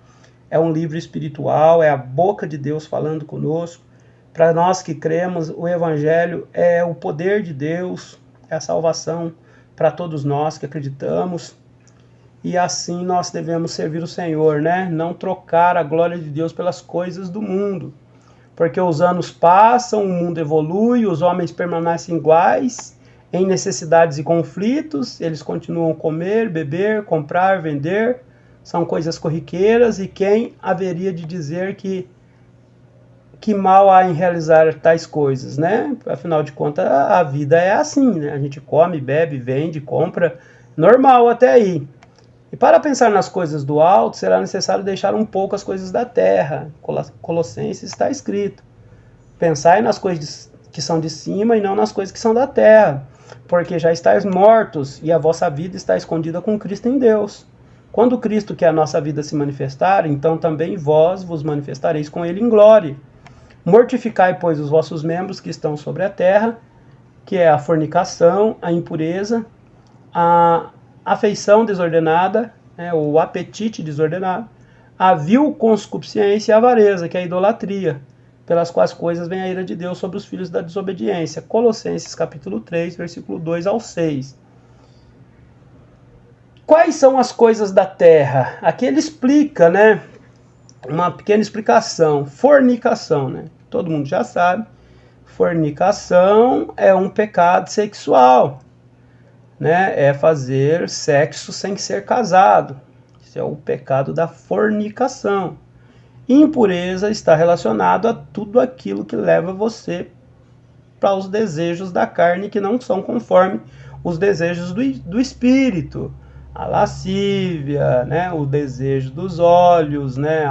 É um livro espiritual, é a boca de Deus falando conosco. Para nós que cremos, o Evangelho é o poder de Deus, é a salvação para todos nós que acreditamos. E assim nós devemos servir o Senhor, né? Não trocar a glória de Deus pelas coisas do mundo. Porque os anos passam, o mundo evolui, os homens permanecem iguais, em necessidades e conflitos, eles continuam a comer, beber, comprar, vender, são coisas corriqueiras, e quem haveria de dizer que mal há em realizar tais coisas, né? Afinal de contas, a vida é assim, né? A gente come, bebe, vende, compra, normal até aí. E para pensar nas coisas do alto, será necessário deixar um pouco as coisas da terra. Colossenses está escrito. Pensai nas coisas que são de cima e não nas coisas que são da terra, porque já estáis mortos e a vossa vida está escondida com Cristo em Deus. Quando Cristo, que é a nossa vida, se manifestar, então também vós vos manifestareis com ele em glória. Mortificai, pois, os vossos membros que estão sobre a terra, que é a fornicação, a impureza, a afeição desordenada, o apetite desordenado, a vil concupiscência e a avareza, que é a idolatria, pelas quais coisas vem a ira de Deus sobre os filhos da desobediência. Colossenses capítulo 3, versículo 2 ao 6. Quais são as coisas da terra? Aqui ele explica, né? Uma pequena explicação. Fornicação, né? Todo mundo já sabe. Fornicação é um pecado sexual, né? É fazer sexo sem ser casado. Isso é o pecado da fornicação. Impureza está relacionado a tudo aquilo que leva você para os desejos da carne que não são conforme os desejos do espírito. A lascívia, né? O desejo dos olhos, né?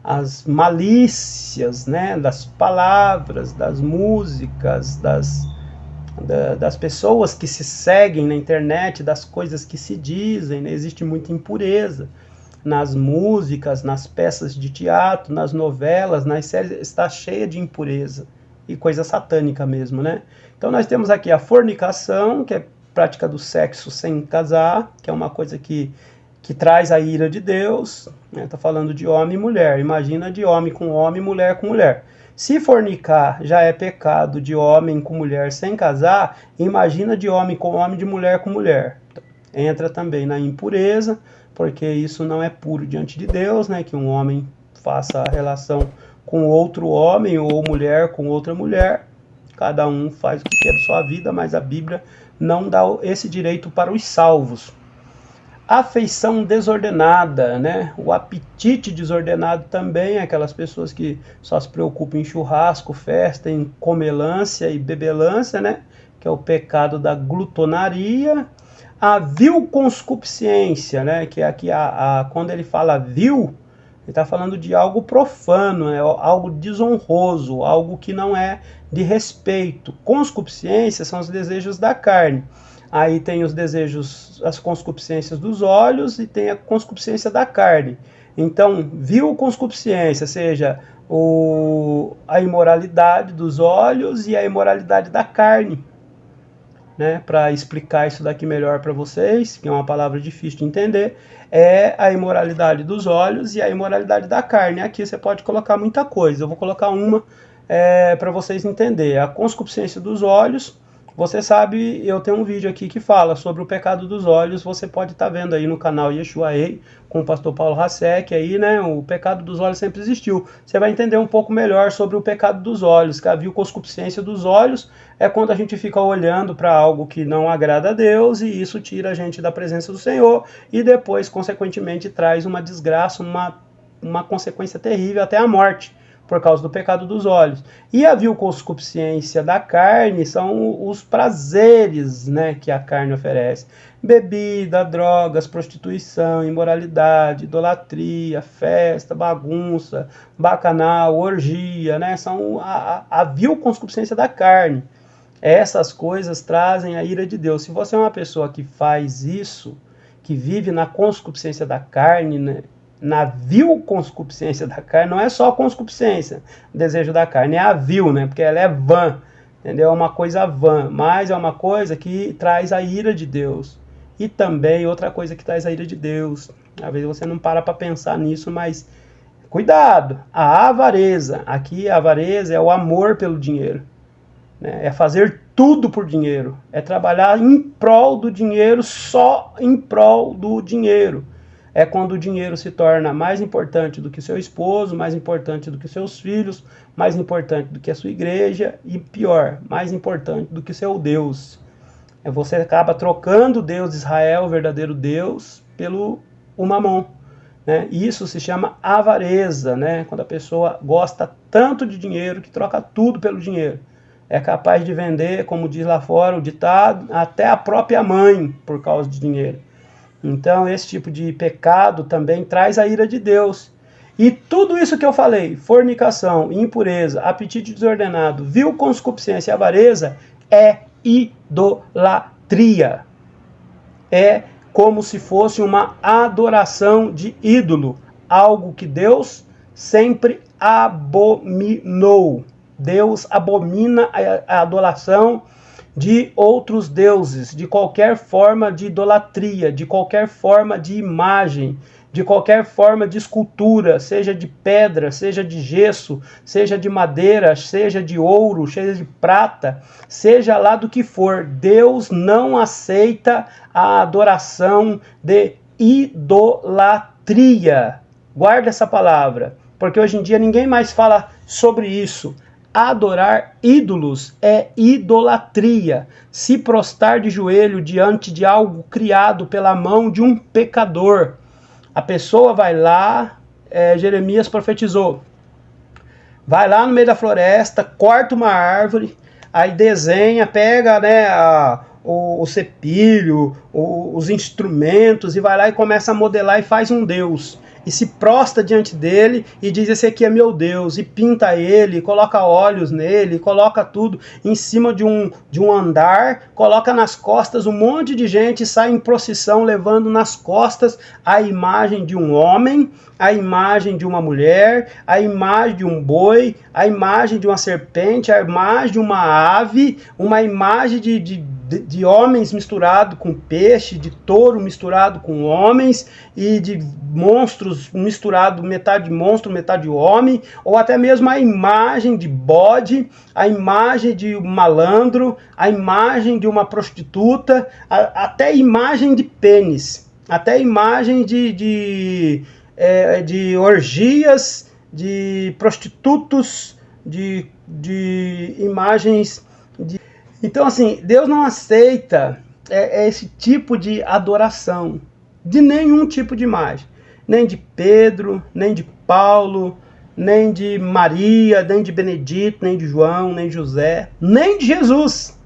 As malícias, né? Das palavras, das músicas, das pessoas que se seguem na internet, das coisas que se dizem, né? Existe muita impureza nas músicas, nas peças de teatro, nas novelas, nas séries, está cheia de impureza e coisa satânica mesmo, né? Então nós temos aqui a fornicação, que é prática do sexo sem casar, que é uma coisa que traz a ira de Deus, né? Tá falando de homem e mulher, imagina de homem com homem, mulher com mulher. Se fornicar já é pecado de homem com mulher sem casar, imagina de homem com homem, de mulher com mulher. Entra também na impureza, porque isso não é puro diante de Deus, né? Que um homem faça a relação com outro homem ou mulher com outra mulher. Cada um faz o que quer de sua vida, mas a Bíblia não dá esse direito para os salvos. Afeição desordenada, né? O apetite desordenado também, aquelas pessoas que só se preocupam em churrasco, festa, em comelância e bebelância, né? que é o pecado da glutonaria. A vil conscupiscência, né, que aqui quando ele fala vil, ele está falando de algo profano, né, algo desonroso, algo que não é de respeito. Conscupiscência são os desejos da carne. Aí tem os desejos, as conscupiscências dos olhos e tem a conscupiscência da carne. Então, vil conscupiscência, seja a imoralidade dos olhos e a imoralidade da carne. Né, para explicar isso daqui melhor para vocês, que é uma palavra difícil de entender, é a imoralidade dos olhos e a imoralidade da carne. Aqui você pode colocar muita coisa, eu vou colocar uma para vocês entenderem. A conscupiscência dos olhos, você sabe, eu tenho um vídeo aqui que fala sobre o pecado dos olhos, você pode estar vendo aí no canal Yeshua Ei, com o pastor Paulo Hasek, aí, né, o pecado dos olhos sempre existiu. Você vai entender um pouco melhor sobre o pecado dos olhos, que a vil conscupiscência dos olhos é quando a gente fica olhando para algo que não agrada a Deus, e isso tira a gente da presença do Senhor, e depois, consequentemente, traz uma desgraça, uma consequência terrível, até a morte, por causa do pecado dos olhos. E a vil conscupiscência da carne são os prazeres, né, que a carne oferece. Bebida, drogas, prostituição, imoralidade, idolatria, festa, bagunça, bacanal, orgia, né, são a vil conscupiscência da carne. Essas coisas trazem a ira de Deus. Se você é uma pessoa que faz isso, que vive na conscupiscência da carne, né, na vil conscupiscência da carne, não é só a conscupiscência, o desejo da carne, é a vil, né? Porque ela é vã, entendeu? É uma coisa vã, mas é uma coisa que traz a ira de Deus. E também outra coisa que traz a ira de Deus. Às vezes você não para pensar nisso, mas cuidado, a avareza. Aqui a avareza é o amor pelo dinheiro, né? É fazer tudo por dinheiro, é trabalhar em prol do dinheiro, só em prol do dinheiro. É quando o dinheiro se torna mais importante do que seu esposo, mais importante do que seus filhos, mais importante do que a sua igreja e, pior, mais importante do que seu Deus. Você acaba trocando o Deus de Israel, o verdadeiro Deus, pelo o mamon, né? Isso se chama avareza, né? Quando a pessoa gosta tanto de dinheiro que troca tudo pelo dinheiro. É capaz de vender, como diz lá fora o ditado, até a própria mãe por causa de dinheiro. Então, esse tipo de pecado também traz a ira de Deus. E tudo isso que eu falei, fornicação, impureza, apetite desordenado, vil conscupiscência e avareza, é idolatria. É como se fosse uma adoração de ídolo, algo que Deus sempre abominou. Deus abomina a adoração de outros deuses, de qualquer forma de idolatria, de qualquer forma de imagem, de qualquer forma de escultura, seja de pedra, seja de gesso, seja de madeira, seja de ouro, seja de prata, seja lá do que for. Deus não aceita a adoração de idolatria. Guarda essa palavra, porque hoje em dia ninguém mais fala sobre isso. Adorar ídolos é idolatria. Se prostrar de joelho diante de algo criado pela mão de um pecador. A pessoa vai lá, Jeremias profetizou, vai lá no meio da floresta, corta uma árvore, aí desenha, pega, né, o cepilho, os instrumentos, e vai lá e começa a modelar e faz um deus. E se prostra diante dele e diz: esse aqui é meu Deus, e pinta ele, coloca olhos nele, coloca tudo em cima de um andar, coloca nas costas um monte de gente, sai em procissão levando nas costas a imagem de um homem, a imagem de uma mulher, a imagem de um boi, a imagem de uma serpente, a imagem de uma ave, uma imagem de homens misturado com peixe, de touro misturado com homens, e de monstros misturado, metade monstro, metade homem, ou até mesmo a imagem de bode, a imagem de um malandro, a imagem de uma prostituta, até imagem de pênis, até imagem de orgias, de prostitutos, de imagens de... Então, assim, Deus não aceita esse tipo de adoração, de nenhum tipo de imagem. Nem de Pedro, nem de Paulo, nem de Maria, nem de Benedito, nem de João, nem de José, nem de Jesus.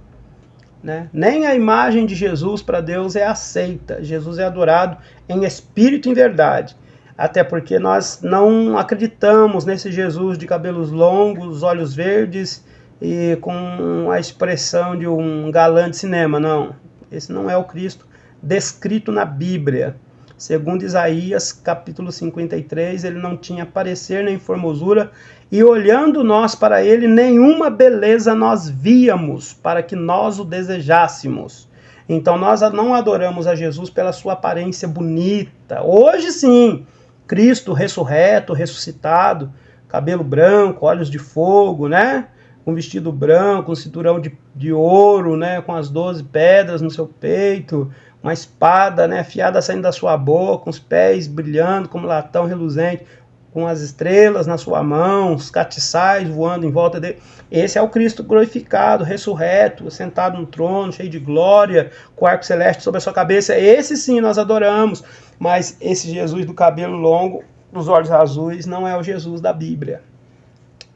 né? Nem a imagem de Jesus para Deus é aceita. Jesus é adorado em espírito e em verdade. Até porque nós não acreditamos nesse Jesus de cabelos longos, olhos verdes e com a expressão de um galã de cinema, não. Esse não é o Cristo descrito na Bíblia. Segundo Isaías, capítulo 53, ele não tinha parecer nem formosura, e olhando nós para ele, nenhuma beleza nós víamos, para que nós o desejássemos. Então nós não adoramos a Jesus pela sua aparência bonita. Hoje sim, Cristo ressurreto, ressuscitado, cabelo branco, olhos de fogo, né? Um vestido branco, um cinturão de ouro, né? Com as 12 pedras no seu peito, uma espada, né? Afiada saindo da sua boca, os pés brilhando como latão reluzente, com as estrelas na sua mão, os catiçais voando em volta dele. Esse é o Cristo glorificado, ressurreto, sentado no trono, cheio de glória, com o arco celeste sobre a sua cabeça. Esse sim nós adoramos, mas esse Jesus do cabelo longo, dos olhos azuis, não é o Jesus da Bíblia.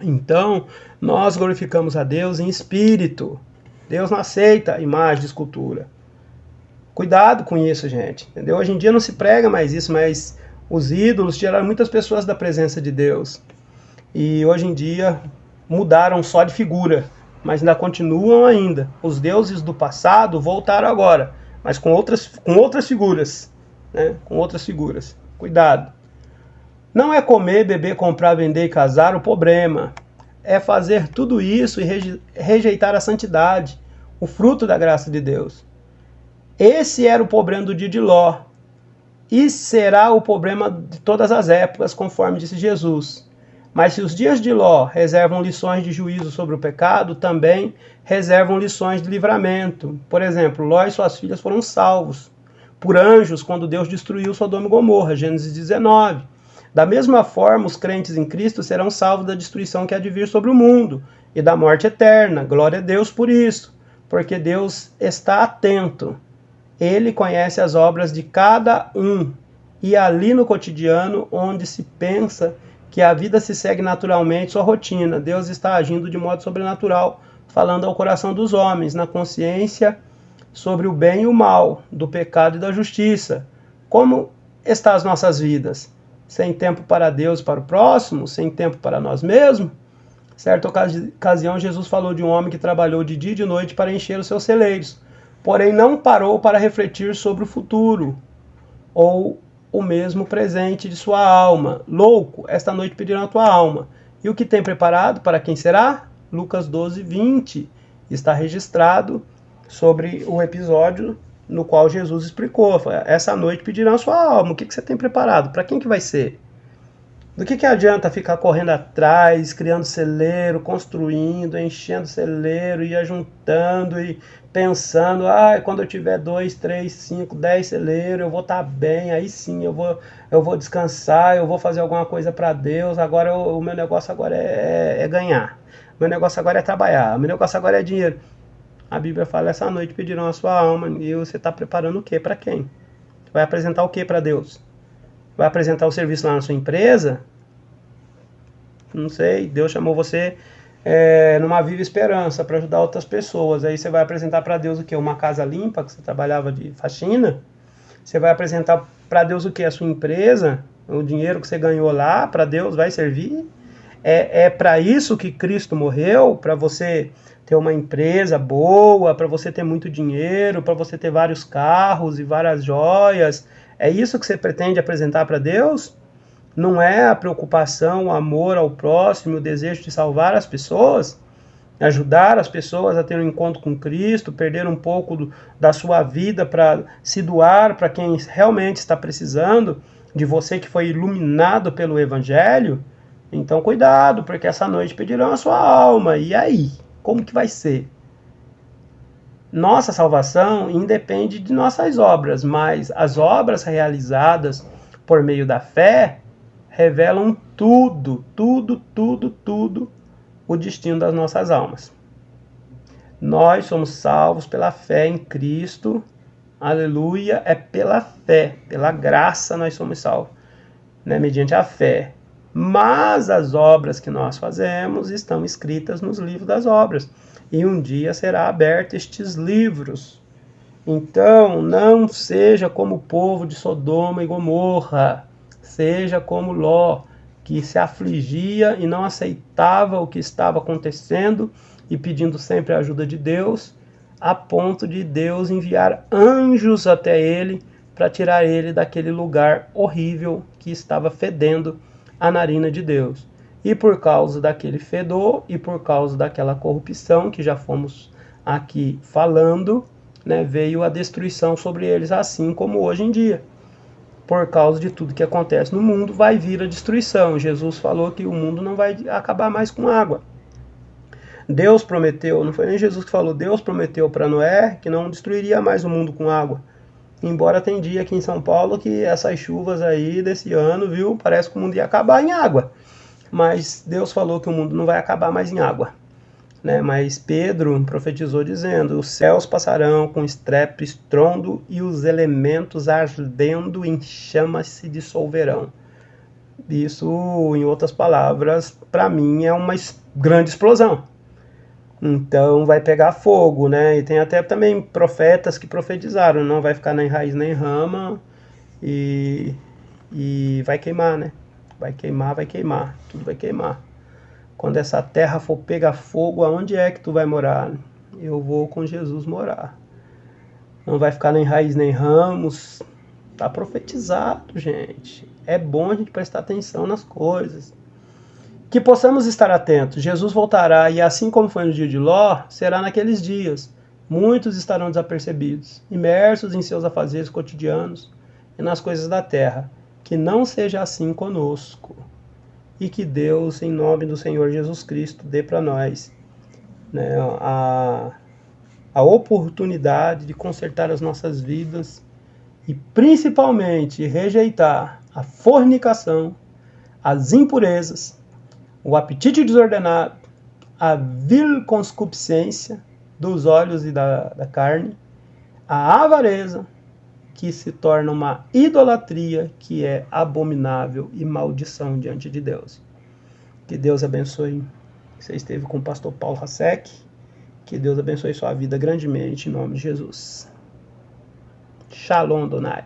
Então, nós glorificamos a Deus em espírito. Deus não aceita imagem de escultura. Cuidado com isso, gente. Entendeu? Hoje em dia não se prega mais isso, mas os ídolos tiraram muitas pessoas da presença de Deus. E hoje em dia mudaram só de figura, mas ainda continuam ainda. Os deuses do passado voltaram agora, mas com outras figuras, né? Com outras figuras. Cuidado. Não é comer, beber, comprar, vender e casar o problema. É fazer tudo isso e rejeitar a santidade, o fruto da graça de Deus. Esse era o problema do dia de Ló. E será o problema de todas as épocas, conforme disse Jesus. Mas se os dias de Ló reservam lições de juízo sobre o pecado, também reservam lições de livramento. Por exemplo, Ló e suas filhas foram salvos por anjos quando Deus destruiu Sodoma e Gomorra, Gênesis 19. Da mesma forma, os crentes em Cristo serão salvos da destruição que há de vir sobre o mundo e da morte eterna. Glória a Deus por isso, porque Deus está atento. Ele conhece as obras de cada um. E ali no cotidiano, onde se pensa que a vida se segue naturalmente, sua rotina, Deus está agindo de modo sobrenatural, falando ao coração dos homens, na consciência sobre o bem e o mal, do pecado e da justiça. Como estão as nossas vidas? Sem tempo para Deus e para o próximo? Sem tempo para nós mesmos? Certa ocasião, Jesus falou de um homem que trabalhou de dia e de noite para encher os seus celeiros, porém não parou para refletir sobre o futuro, ou o mesmo presente de sua alma. Louco, esta noite pedirão a tua alma. E o que tem preparado, para quem será? Lucas 12, 20. Está registrado sobre o episódio no qual Jesus explicou. Essa noite pedirão a sua alma. O que você tem preparado? Para quem que vai ser? Do que adianta ficar correndo atrás, criando celeiro, construindo, enchendo celeiro, e ajuntando e pensando, quando eu tiver 2, 3, 5, 10 celeiros, eu vou estar bem, aí sim eu vou descansar, eu vou fazer alguma coisa para Deus, agora o meu negócio agora é ganhar, o meu negócio agora é trabalhar, o meu negócio agora é dinheiro. A Bíblia fala, essa noite pedirão a sua alma, e você está preparando o que para quem? Vai apresentar o que para Deus? Vai apresentar o serviço lá na sua empresa? Não sei, Deus chamou você numa viva esperança para ajudar outras pessoas. Aí você vai apresentar para Deus o quê? Uma casa limpa, que você trabalhava de faxina? Você vai apresentar para Deus o quê? A sua empresa? O dinheiro que você ganhou lá, para Deus vai servir? É para isso que Cristo morreu? Para você ter uma empresa boa, para você ter muito dinheiro, para você ter vários carros e várias joias? É isso que você pretende apresentar para Deus? Não é a preocupação, o amor ao próximo, o desejo de salvar as pessoas? Ajudar as pessoas a ter um encontro com Cristo, perder um pouco da sua vida para se doar para quem realmente está precisando de você, que foi iluminado pelo Evangelho? Então cuidado, porque essa noite pedirão a sua alma. E aí? Como que vai ser? Nossa salvação independe de nossas obras, mas as obras realizadas por meio da fé revelam tudo o destino das nossas almas. Nós somos salvos pela fé em Cristo, aleluia, é pela fé, pela graça nós somos salvos, né, mediante a fé. Mas as obras que nós fazemos estão escritas nos livros das obras. e um dia será aberto estes livros. Então, não seja como o povo de Sodoma e Gomorra, seja como Ló, que se afligia e não aceitava o que estava acontecendo e pedindo sempre a ajuda de Deus, a ponto de Deus enviar anjos até ele para tirar ele daquele lugar horrível que estava fedendo a narina de Deus. E por causa daquele fedor e por causa daquela corrupção que já fomos aqui falando, né, veio a destruição sobre eles, assim como hoje em dia. Por causa de tudo que acontece no mundo, vai vir a destruição. Jesus falou que o mundo não vai acabar mais com água. Deus prometeu, não foi nem Jesus que falou, Deus prometeu para Noé que não destruiria mais o mundo com água. Embora tem dia aqui em São Paulo que essas chuvas aí desse ano, viu, parece que o mundo ia acabar em água. Mas Deus falou que o mundo não vai acabar mais em água. Né? Mas Pedro profetizou dizendo, os céus passarão com estrépito, estrondo, e os elementos ardendo em chamas se dissolverão. Isso, em outras palavras, para mim é uma grande explosão. Então vai pegar fogo, né? E tem até também profetas que profetizaram, não vai ficar nem raiz nem rama, e vai queimar, né? Vai queimar, tudo vai queimar. Quando essa terra for pegar fogo, aonde é que tu vai morar? Eu vou com Jesus morar. Não vai ficar nem raiz nem ramos. Tá profetizado, gente. É bom a gente prestar atenção nas coisas. Que possamos estar atentos. Jesus voltará e assim como foi no dia de Ló, será naqueles dias. Muitos estarão desapercebidos, imersos em seus afazeres cotidianos e nas coisas da terra. Que não seja assim conosco. E que Deus, em nome do Senhor Jesus Cristo, dê para nós, né, a oportunidade de consertar as nossas vidas e principalmente rejeitar a fornicação, as impurezas, o apetite desordenado, a vil concupiscência dos olhos e da carne, a avareza, que se torna uma idolatria que é abominável e maldição diante de Deus. Que Deus abençoe. Você esteve com o pastor Paulo Hasek. Que Deus abençoe sua vida grandemente em nome de Jesus. Shalom, Donai.